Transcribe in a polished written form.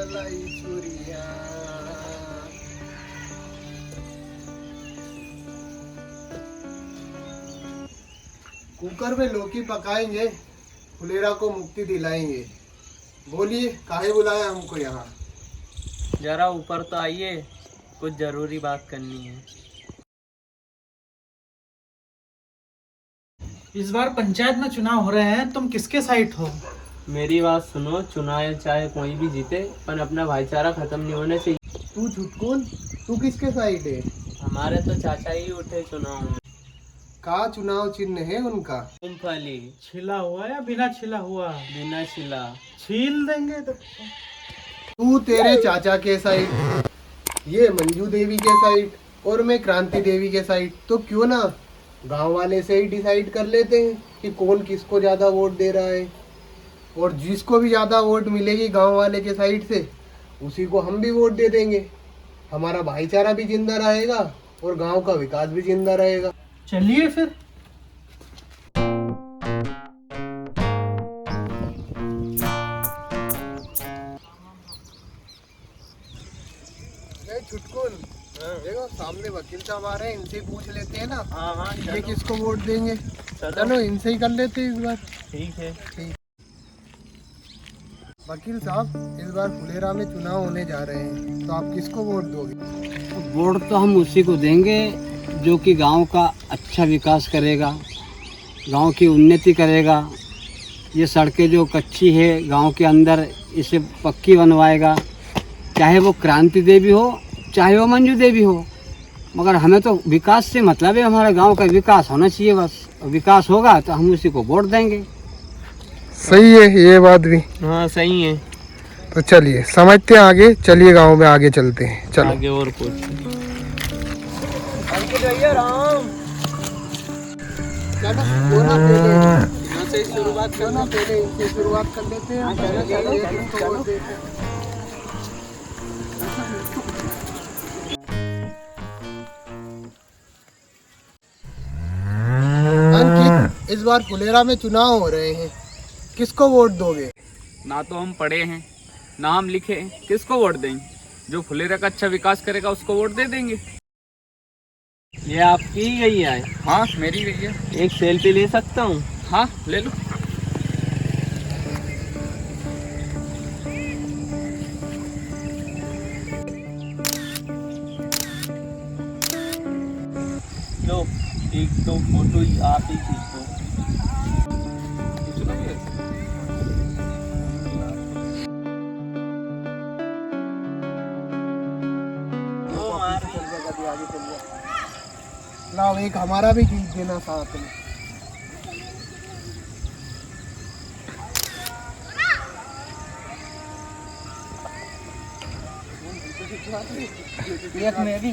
लाई Churia. Cooker में लौकी पकाएंगे, फुलेरा को मुक्ति दिलाएंगे। बोलिए काहे बुलाया हमको यहाँ? जरा ऊपर तो आइए, कुछ जरूरी बात करनी है। इस बार पंचायत में चुनाव हो रहे हैं, तुम किसके साइड हो? मेरी बात सुनो, चुनाव चाहे कोई भी जीते, पर अपना भाईचारा खत्म नहीं होने चाहिए। तू झुटकुन, तू किसके साइड है? हमारे तो चाचा ही उठे चुनाव में। का चुनाव चिन्ह है उनका? मूंगफली। छिला हुआ या बिना छिला हुआ? बिना छिला। छील देंगे तो। तू तेरे चाचा के साइड, ये मंजू देवी के साइड और मैं क्रांति देवी के साइड। तो क्यों ना गांव वाले से ही डिसाइड कर लेते हैं कि कौन किसको ज्यादा वोट दे रहा है, और जिसको भी ज्यादा वोट मिलेगी गांव वाले के साइड से, उसी को हम भी वोट दे देंगे। हमारा भाईचारा भी जिंदा रहेगा और गांव का विकास भी जिंदा रहेगा। चलिए फिर। छुटकुन, देखो सामने वकील साहब आ रहे हैं, इनसे पूछ लेते हैं ना। हाँ, ये किसको वोट देंगे? चलो इनसे ही कर लेते हैं इस बार। ठीक है। वकील साहब, इस बार फुलेरा में चुनाव होने जा रहे हैं, तो आप किसको वोट दोगे? वोट तो हम उसी को देंगे जो कि गांव का अच्छा विकास करेगा, गांव की उन्नति करेगा। ये सड़कें जो कच्ची है गांव के अंदर, इसे पक्की बनवाएगा। चाहे वो क्रांति देवी हो, चाहे वो मंजू देवी हो, मगर हमें तो विकास से मतलब है। हमारे गांव का विकास होना चाहिए बस। विकास होगा तो हम उसी को वोट देंगे। सही है ये बात भी। हाँ सही है। तो चलिए समझते हैं आगे, चलिए गांव में आगे चलते हैं। चलो आगे और कुछ राम। यहाँ से शुरुआत करना, पहले इनसे शुरुआत कर लेते हैं। चलो। अंकित, इस बार फुलेरा में चुनाव हो रहे हैं, किसको वोट दोगे? ना तो हम पढ़े हैं, ना हम लिखे हैं, किसको वोट देंगे? जो फुलेरा का अच्छा विकास करेगा उसको वोट दे देंगे। ये आपकी ही गई है? हाँ मेरी गई है। एक सेल्फी ले सकता हूँ? हाँ ले लो। लो एक तो फोटो आप ही खींच दो। लाओ एक हमारा भी खींच देना साथ में। एक में भी